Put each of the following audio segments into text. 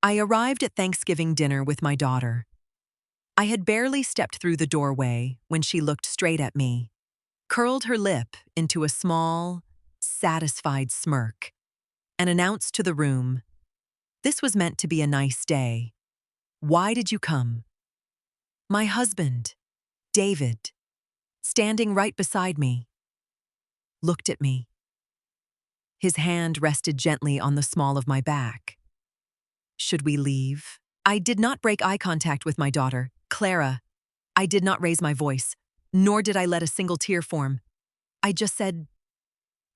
I arrived at Thanksgiving dinner with my daughter. I had barely stepped through the doorway when she looked straight at me, curled her lip into a small, satisfied smirk, and announced to the room, "This was meant to be a nice day. Why did you come?" My husband, David, standing right beside me, looked at me. His hand rested gently on the small of my back. "Should we leave?" I did not break eye contact with my daughter, Clara. I did not raise my voice, nor did I let a single tear form. I just said,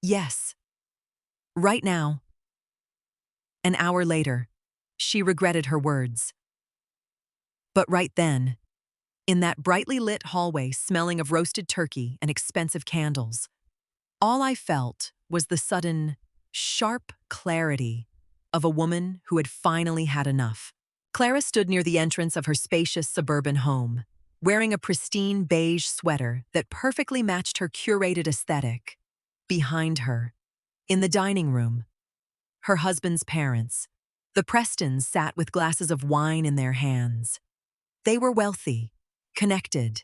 "Yes. Right now." An hour later, she regretted her words. But right then, in that brightly lit hallway smelling of roasted turkey and expensive candles, all I felt was the sudden, sharp clarity of a woman who had finally had enough. Clara stood near the entrance of her spacious suburban home, wearing a pristine beige sweater that perfectly matched her curated aesthetic. Behind her, in the dining room, her husband's parents, the Prestons, sat with glasses of wine in their hands. They were wealthy, connected,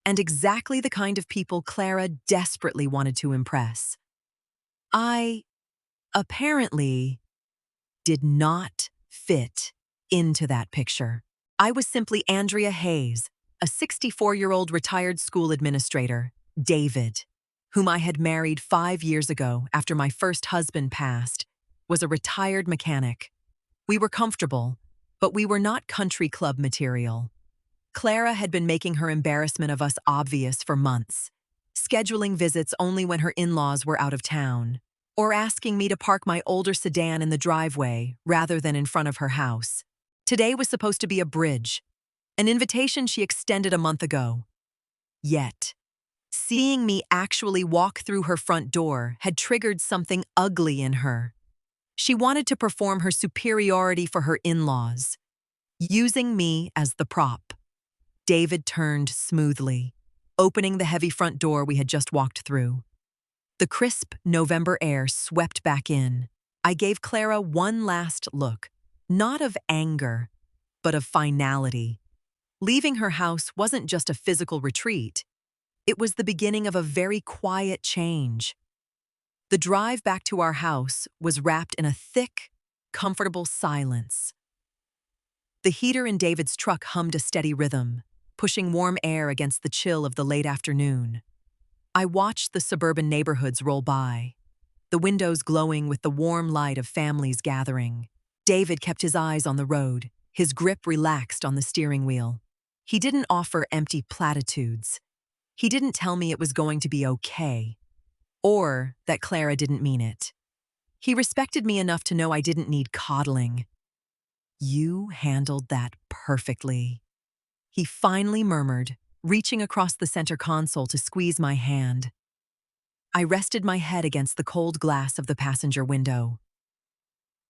and exactly the kind of people Clara desperately wanted to impress. I, apparently, did not fit into that picture. I was simply Andrea Hayes, a 64-year-old retired school administrator, David, whom I had married 5 years ago after my first husband passed, was a retired mechanic. We were comfortable, but we were not country club material. Clara had been making her embarrassment of us obvious for months, scheduling visits only when her in-laws were out of town, or asking me to park my older sedan in the driveway rather than in front of her house. Today was supposed to be a bridge, an invitation she extended a month ago. Yet, seeing me actually walk through her front door had triggered something ugly in her. She wanted to perform her superiority for her in-laws, using me as the prop. David turned smoothly, opening the heavy front door we had just walked through. The crisp November air swept back in. I gave Clara one last look, not of anger, but of finality. Leaving her house wasn't just a physical retreat. It was the beginning of a very quiet change. The drive back to our house was wrapped in a thick, comfortable silence. The heater in David's truck hummed a steady rhythm, pushing warm air against the chill of the late afternoon. I watched the suburban neighborhoods roll by, the windows glowing with the warm light of families gathering. David kept his eyes on the road, his grip relaxed on the steering wheel. He didn't offer empty platitudes. He didn't tell me it was going to be okay, or that Clara didn't mean it. He respected me enough to know I didn't need coddling. "You handled that perfectly," he finally murmured, reaching across the center console to squeeze my hand. I rested my head against the cold glass of the passenger window.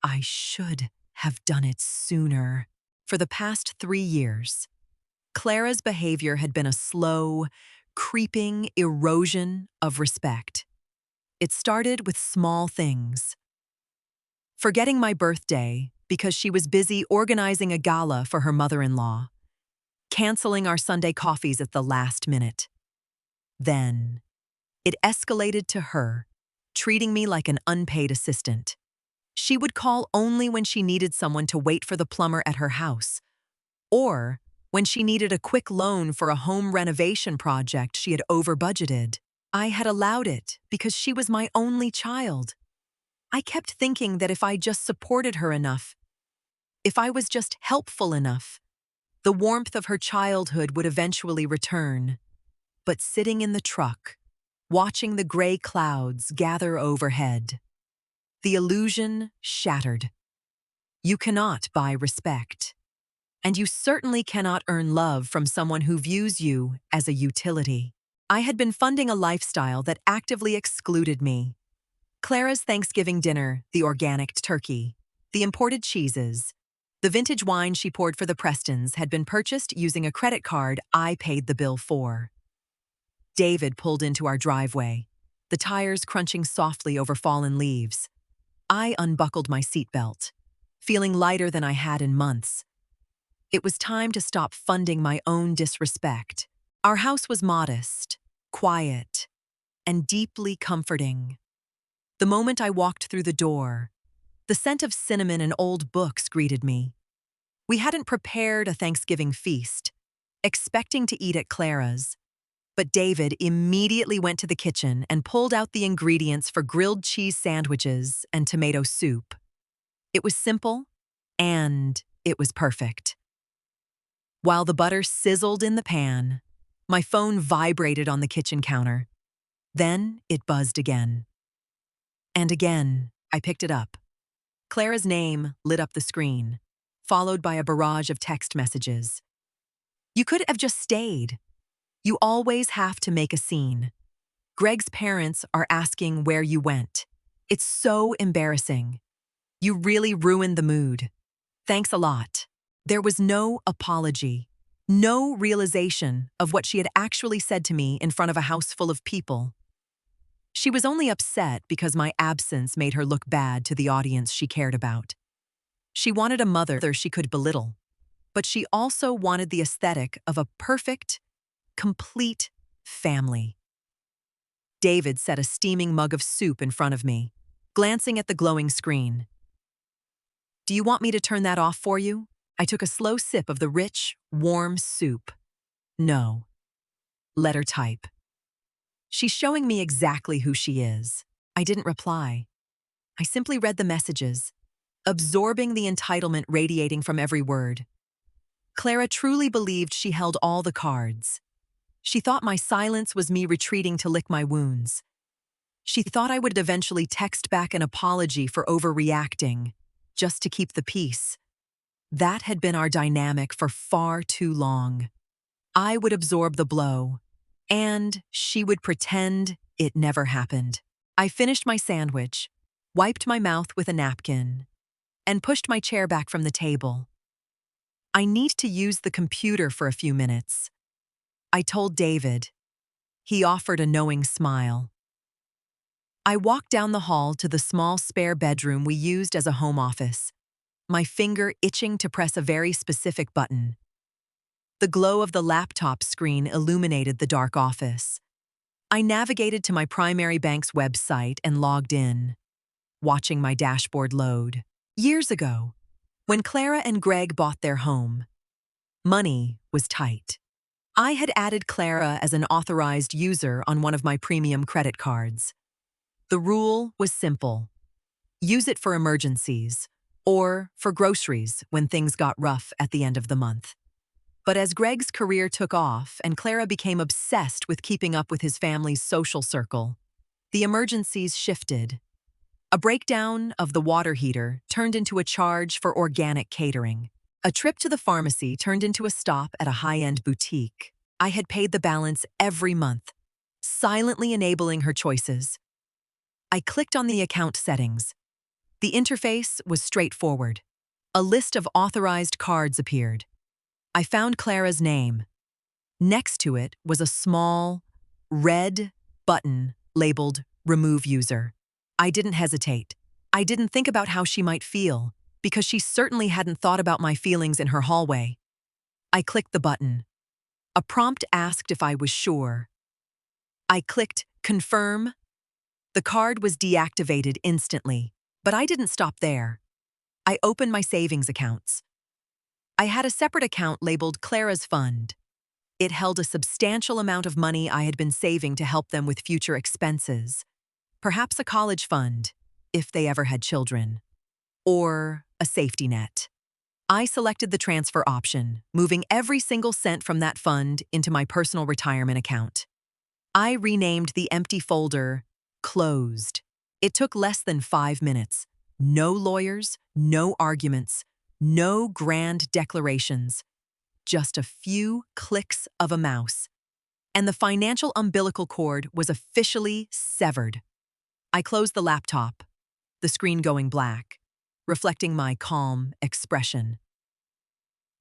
I should have done it sooner. For the past 3 years, Clara's behavior had been a slow, creeping erosion of respect. It started with small things. Forgetting my birthday because she was busy organizing a gala for her mother-in-law. Canceling our Sunday coffees at the last minute. Then, it escalated to her, treating me like an unpaid assistant. She would call only when she needed someone to wait for the plumber at her house, or when she needed a quick loan for a home renovation project she had over-budgeted. I had allowed it because she was my only child. I kept thinking that if I just supported her enough, if I was just helpful enough, the warmth of her childhood would eventually return. But sitting in the truck, watching the gray clouds gather overhead, the illusion shattered. You cannot buy respect. And you certainly cannot earn love from someone who views you as a utility. I had been funding a lifestyle that actively excluded me. Clara's Thanksgiving dinner, the organic turkey, the imported cheeses, the vintage wine she poured for the Prestons had been purchased using a credit card I paid the bill for. David pulled into our driveway, the tires crunching softly over fallen leaves. I unbuckled my seatbelt, feeling lighter than I had in months. It was time to stop funding my own disrespect. Our house was modest, quiet, and deeply comforting. The moment I walked through the door, the scent of cinnamon and old books greeted me. We hadn't prepared a Thanksgiving feast, expecting to eat at Clara's, but David immediately went to the kitchen and pulled out the ingredients for grilled cheese sandwiches and tomato soup. It was simple, and it was perfect. While the butter sizzled in the pan, my phone vibrated on the kitchen counter. Then it buzzed again. And again, I picked it up. Clara's name lit up the screen, followed by a barrage of text messages. "You could have just stayed. You always have to make a scene. Greg's parents are asking where you went. It's so embarrassing. You really ruined the mood. Thanks a lot." There was no apology, no realization of what she had actually said to me in front of a house full of people. She was only upset because my absence made her look bad to the audience she cared about. She wanted a mother she could belittle, but she also wanted the aesthetic of a perfect, complete family. David set a steaming mug of soup in front of me, glancing at the glowing screen. "Do you want me to turn that off for you?" I took a slow sip of the rich, warm soup. "No." "Let her type. She's showing me exactly who she is." I didn't reply. I simply read the messages, absorbing the entitlement radiating from every word. Clara truly believed she held all the cards. She thought my silence was me retreating to lick my wounds. She thought I would eventually text back an apology for overreacting, just to keep the peace. That had been our dynamic for far too long. I would absorb the blow, and she would pretend it never happened. I finished my sandwich, wiped my mouth with a napkin, and pushed my chair back from the table. "I need to use the computer for a few minutes," I told David. He offered a knowing smile. I walked down the hall to the small spare bedroom we used as a home office, my finger itching to press a very specific button. The glow of the laptop screen illuminated the dark office. I navigated to my primary bank's website and logged in, watching my dashboard load. Years ago, when Clara and Greg bought their home, money was tight. I had added Clara as an authorized user on one of my premium credit cards. The rule was simple: use it for emergencies, or for groceries when things got rough at the end of the month. But as Greg's career took off and Clara became obsessed with keeping up with his family's social circle, the emergencies shifted. A breakdown of the water heater turned into a charge for organic catering. A trip to the pharmacy turned into a stop at a high-end boutique. I had paid the balance every month, silently enabling her choices. I clicked on the account settings. The interface was straightforward. A list of authorized cards appeared. I found Clara's name. Next to it was a small, red button labeled Remove User. I didn't hesitate. I didn't think about how she might feel, because she certainly hadn't thought about my feelings in her hallway. I clicked the button. A prompt asked if I was sure. I clicked Confirm. The card was deactivated instantly, but I didn't stop there. I opened my savings accounts. I had a separate account labeled Clara's Fund. It held a substantial amount of money I had been saving to help them with future expenses. Perhaps a college fund, if they ever had children. Or a safety net. I selected the transfer option, moving every single cent from that fund into my personal retirement account. I renamed the empty folder Closed. It took less than 5 minutes. No lawyers, no arguments, no grand declarations. Just a few clicks of a mouse. And the financial umbilical cord was officially severed. I closed the laptop, the screen going black, reflecting my calm expression.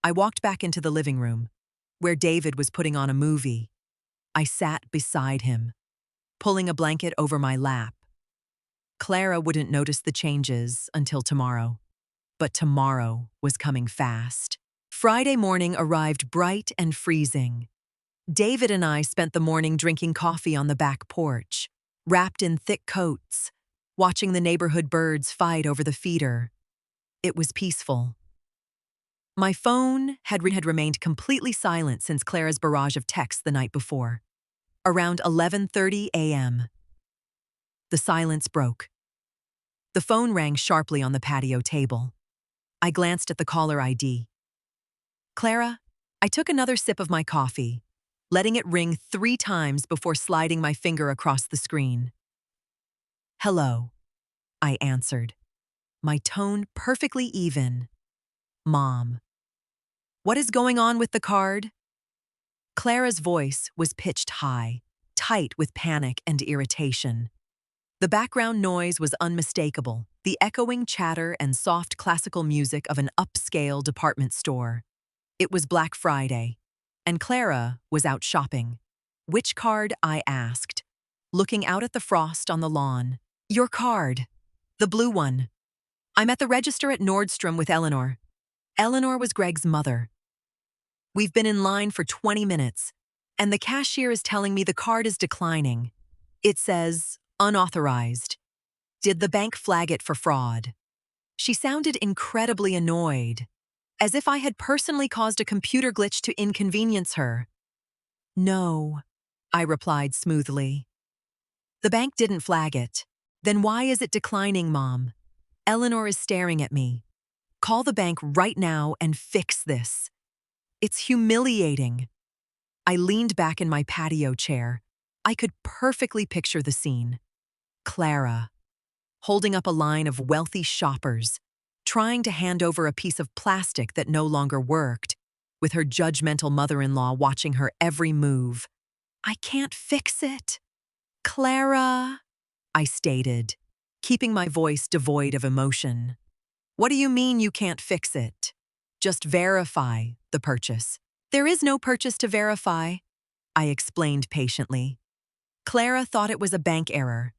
I walked back into the living room, where David was putting on a movie. I sat beside him, pulling a blanket over my lap. Clara wouldn't notice the changes until tomorrow. But tomorrow was coming fast. Friday morning arrived bright and freezing. David and I spent the morning drinking coffee on the back porch, wrapped in thick coats, watching the neighborhood birds fight over the feeder. It was peaceful. My phone had remained completely silent since Clara's barrage of texts the night before. Around 11:30 a.m., the silence broke. The phone rang sharply on the patio table. I glanced at the caller ID. Clara, I took another sip of my coffee, letting it ring 3 times before sliding my finger across the screen. Hello, I answered, my tone perfectly even. Mom. What is going on with the card? Clara's voice was pitched high, tight with panic and irritation. The background noise was unmistakable, the echoing chatter and soft classical music of an upscale department store. It was Black Friday, and Clara was out shopping. Which card? I asked, looking out at the frost on the lawn. Your card. The blue one. I'm at the register at Nordstrom with Eleanor. Eleanor was Greg's mother. We've been in line for 20 minutes, and the cashier is telling me the card is declining. It says, unauthorized. Did the bank flag it for fraud? She sounded incredibly annoyed, as if I had personally caused a computer glitch to inconvenience her. No, I replied smoothly. The bank didn't flag it. Then why is it declining, Mom? Eleanor is staring at me. Call the bank right now and fix this. It's humiliating. I leaned back in my patio chair. I could perfectly picture the scene. Clara, holding up a line of wealthy shoppers, trying to hand over a piece of plastic that no longer worked, with her judgmental mother-in-law watching her every move. I can't fix it. Clara, I stated, keeping my voice devoid of emotion. What do you mean you can't fix it? Just verify the purchase. There is no purchase to verify, I explained patiently. Clara thought it was a bank error,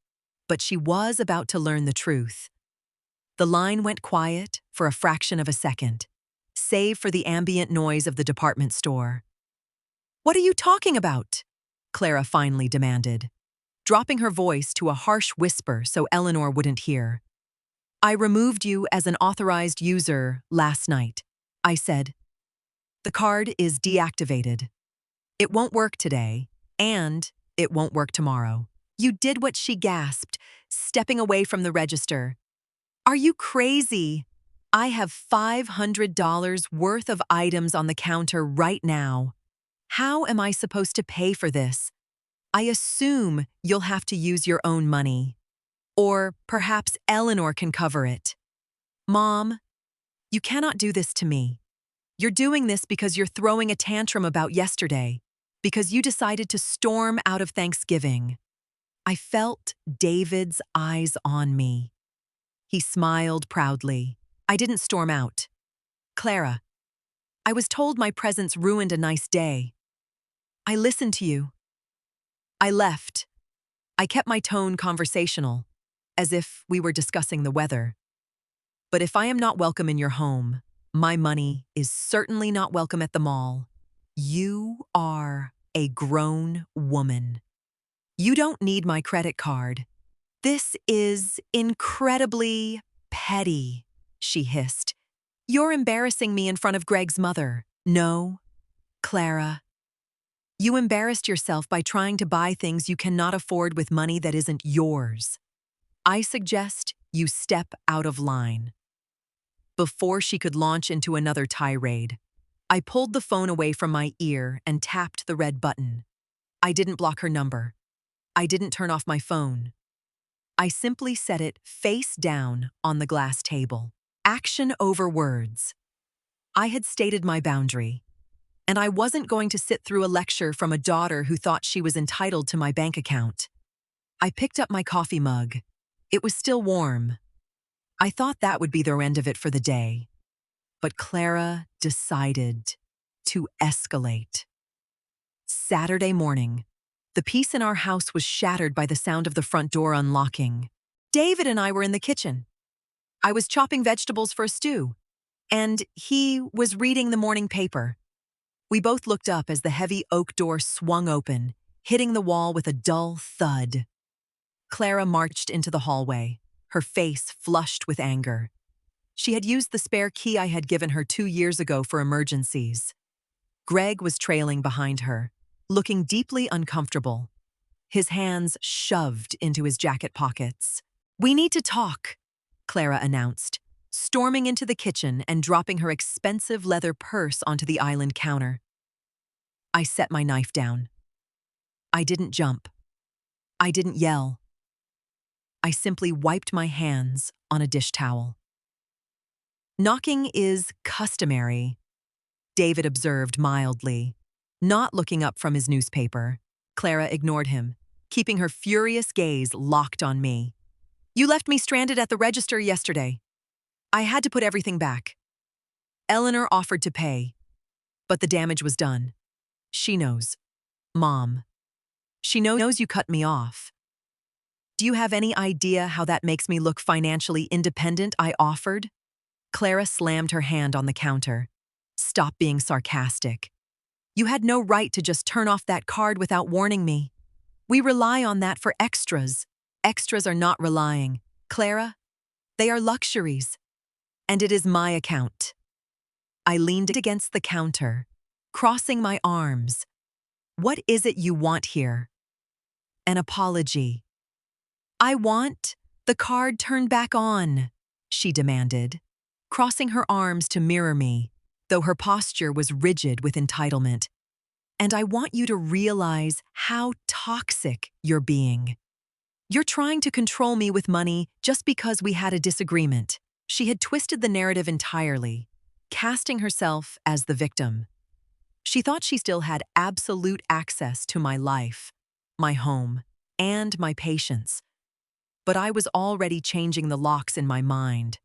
but she was about to learn the truth. The line went quiet for a fraction of a second, save for the ambient noise of the department store. What are you talking about? Clara finally demanded, dropping her voice to a harsh whisper so Eleanor wouldn't hear. I removed you as an authorized user last night, I said. The card is deactivated. It won't work today, and it won't work tomorrow. You did what? She gasped, stepping away from the register. Are you crazy? I have $500 worth of items on the counter right now. How am I supposed to pay for this? I assume you'll have to use your own money. Or perhaps Eleanor can cover it. Mom, you cannot do this to me. You're doing this because you're throwing a tantrum about yesterday, because you decided to storm out of Thanksgiving. I felt David's eyes on me. He smiled proudly. I didn't storm out. Clara, I was told my presence ruined a nice day. I listened to you. I left. I kept my tone conversational, as if we were discussing the weather. But if I am not welcome in your home, my money is certainly not welcome at the mall. You are a grown woman. You don't need my credit card. This is incredibly petty, she hissed. You're embarrassing me in front of Greg's mother. No, Clara. You embarrassed yourself by trying to buy things you cannot afford with money that isn't yours. I suggest you step out of line. Before she could launch into another tirade, I pulled the phone away from my ear and tapped the red button. I didn't block her number. I didn't turn off my phone. I simply set it face down on the glass table. Action over words. I had stated my boundary, and I wasn't going to sit through a lecture from a daughter who thought she was entitled to my bank account. I picked up my coffee mug. It was still warm. I thought that would be the end of it for the day. But Clara decided to escalate. Saturday morning, the peace in our house was shattered by the sound of the front door unlocking. David and I were in the kitchen. I was chopping vegetables for a stew, and he was reading the morning paper. We both looked up as the heavy oak door swung open, hitting the wall with a dull thud. Clara marched into the hallway, her face flushed with anger. She had used the spare key I had given her 2 years ago for emergencies. Greg was trailing behind her, looking deeply uncomfortable, his hands shoved into his jacket pockets. "We need to talk," Clara announced, storming into the kitchen and dropping her expensive leather purse onto the island counter. I set my knife down. I didn't jump. I didn't yell. I simply wiped my hands on a dish towel. "Knocking is customary," David observed mildly, not looking up from his newspaper. Clara ignored him, keeping her furious gaze locked on me. "You left me stranded at the register yesterday. I had to put everything back. Eleanor offered to pay, but the damage was done. She knows. Mom. She knows you cut me off. Do you have any idea how that makes me look financially independent?" I offered. Clara slammed her hand on the counter. "Stop being sarcastic. You had no right to just turn off that card without warning me. We rely on that for extras. Extras are not relying. Clara, they are luxuries. And it is my account." I leaned against the counter, crossing my arms. "What is it you want here?" "An apology." "I want the card turned back on," she demanded, crossing her arms to mirror me, though her posture was rigid with entitlement. "And I want you to realize how toxic you're being. You're trying to control me with money just because we had a disagreement." She had twisted the narrative entirely, casting herself as the victim. She thought she still had absolute access to my life, my home, and my patience. But I was already changing the locks in my mind.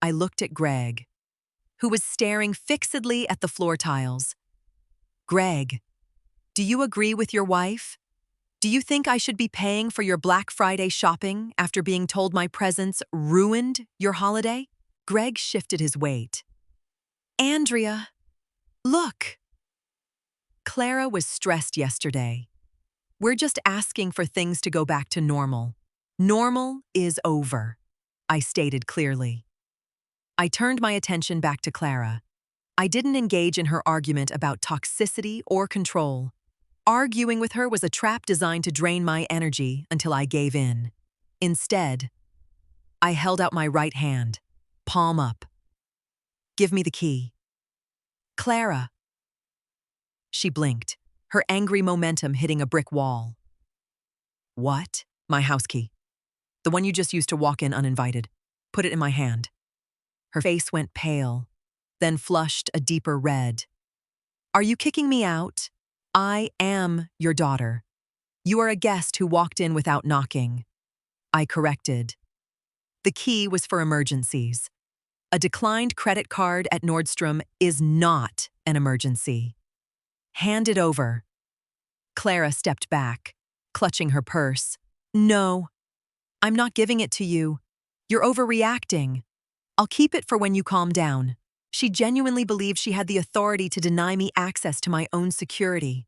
I looked at Greg, who was staring fixedly at the floor tiles. "Greg, do you agree with your wife? Do you think I should be paying for your Black Friday shopping after being told my presence ruined your holiday?" Greg shifted his weight. "Andrea, look." Clara was stressed yesterday. "We're just asking for things to go back to normal. Normal is over," I stated clearly. I turned my attention back to Clara. I didn't engage in her argument about toxicity or control. Arguing with her was a trap designed to drain my energy until I gave in. Instead, I held out my right hand, palm up. "Give me the key." "Clara." She blinked, her angry momentum hitting a brick wall. "What?" "My house key. The one you just used to walk in uninvited. Put it in my hand." Her face went pale, then flushed a deeper red. "Are you kicking me out? I am your daughter. You are a guest who walked in without knocking." I corrected. "The key was for emergencies. A declined credit card at Nordstrom is not an emergency." "Hand it over." Clara stepped back, clutching her purse. "No, I'm not giving it to you. You're overreacting. I'll keep it for when you calm down." She genuinely believed she had the authority to deny me access to my own security.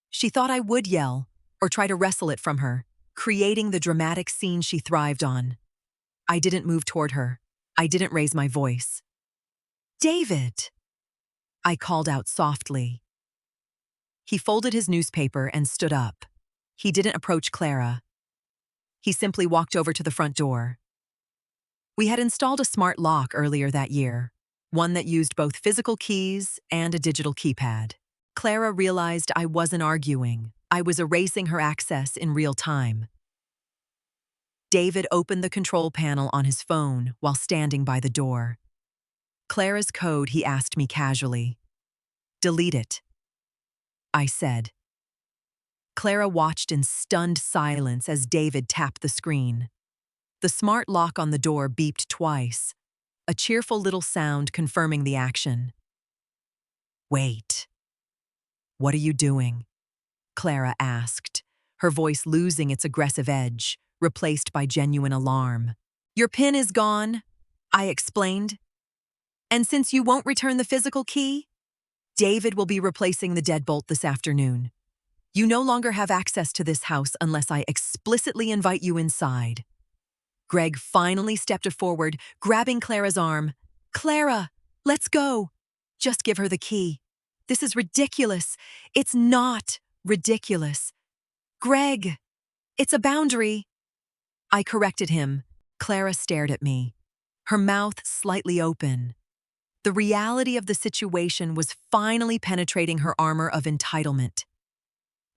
She thought I would yell or try to wrestle it from her, creating the dramatic scene she thrived on. I didn't move toward her. I didn't raise my voice. "David," I called out softly. He folded his newspaper and stood up. He didn't approach Clara. He simply walked over to the front door. We had installed a smart lock earlier that year, one that used both physical keys and a digital keypad. Clara realized I wasn't arguing. I was erasing her access in real time. David opened the control panel on his phone while standing by the door. "Clara's code," he asked me casually. "Delete it," I said. Clara watched in stunned silence as David tapped the screen. The smart lock on the door beeped twice, a cheerful little sound confirming the action. "Wait. What are you doing?" Clara asked, her voice losing its aggressive edge, replaced by genuine alarm. Your pin is gone, I explained. And since you won't return the physical key, David will be replacing the deadbolt this afternoon. You no longer have access to this house unless I explicitly invite you inside. Greg finally stepped forward, grabbing Clara's arm. Clara, let's go. Just give her the key. This is ridiculous. It's not ridiculous. Greg, it's a boundary. I corrected him. Clara stared at me, her mouth slightly open. The reality of the situation was finally penetrating her armor of entitlement.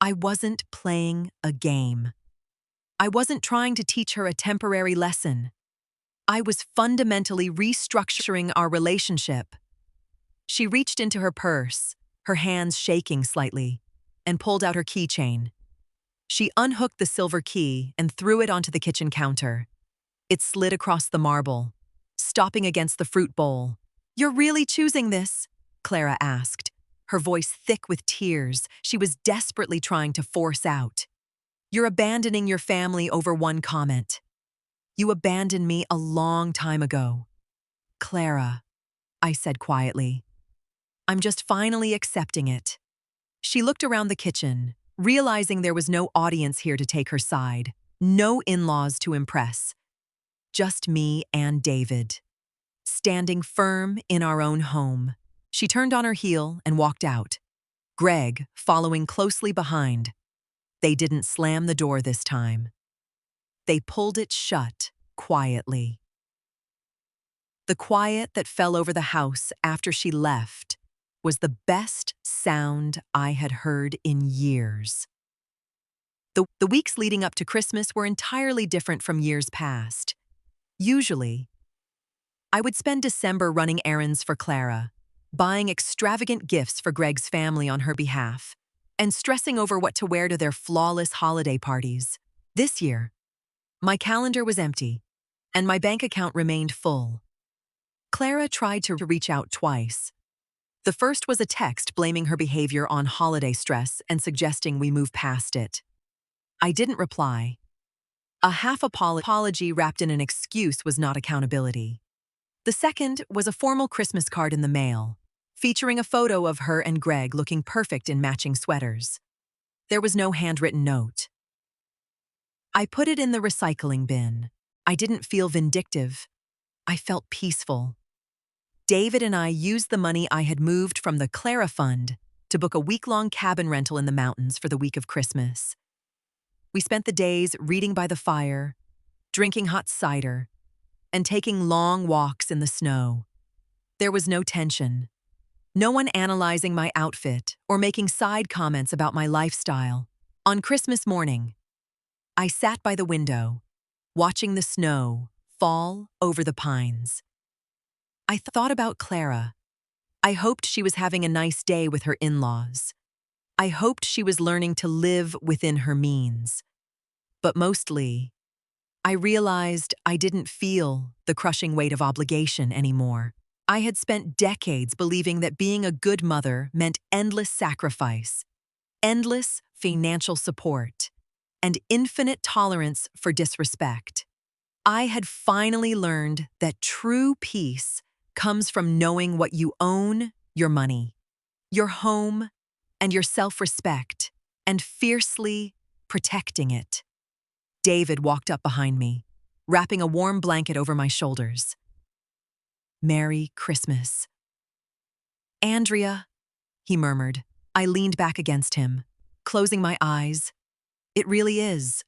I wasn't playing a game. I wasn't trying to teach her a temporary lesson. I was fundamentally restructuring our relationship. She reached into her purse, her hands shaking slightly, and pulled out her keychain. She unhooked the silver key and threw it onto the kitchen counter. It slid across the marble, stopping against the fruit bowl. You're really choosing this? Clara asked, her voice thick with tears she was desperately trying to force out. You're abandoning your family over one comment. You abandoned me a long time ago. Clara, I said quietly. I'm just finally accepting it. She looked around the kitchen, realizing there was no audience here to take her side, no in-laws to impress. Just me and David, standing firm in our own home. She turned on her heel and walked out, Greg following closely behind. They didn't slam the door this time. They pulled it shut quietly. The quiet that fell over the house after she left was the best sound I had heard in years. The weeks leading up to Christmas were entirely different from years past. Usually, I would spend December running errands for Clara, buying extravagant gifts for Greg's family on her behalf, and stressing over what to wear to their flawless holiday parties. This year, my calendar was empty, and my bank account remained full. Clara tried to reach out twice. The first was a text blaming her behavior on holiday stress and suggesting we move past it. I didn't reply. A half apology wrapped in an excuse was not accountability. The second was a formal Christmas card in the mail, featuring a photo of her and Greg looking perfect in matching sweaters. There was no handwritten note. I put it in the recycling bin. I didn't feel vindictive. I felt peaceful. David and I used the money I had moved from the Clara Fund to book a week-long cabin rental in the mountains for the week of Christmas. We spent the days reading by the fire, drinking hot cider, and taking long walks in the snow. There was no tension. No one analyzing my outfit or making side comments about my lifestyle. On Christmas morning, I sat by the window, watching the snow fall over the pines. I thought about Clara. I hoped she was having a nice day with her in-laws. I hoped she was learning to live within her means. But mostly, I realized I didn't feel the crushing weight of obligation anymore. I had spent decades believing that being a good mother meant endless sacrifice, endless financial support, and infinite tolerance for disrespect. I had finally learned that true peace comes from knowing what you own: your money, your home, and your self-respect, and fiercely protecting it. David walked up behind me, wrapping a warm blanket over my shoulders. Merry Christmas. Andrea, he murmured. I leaned back against him, closing my eyes. It really is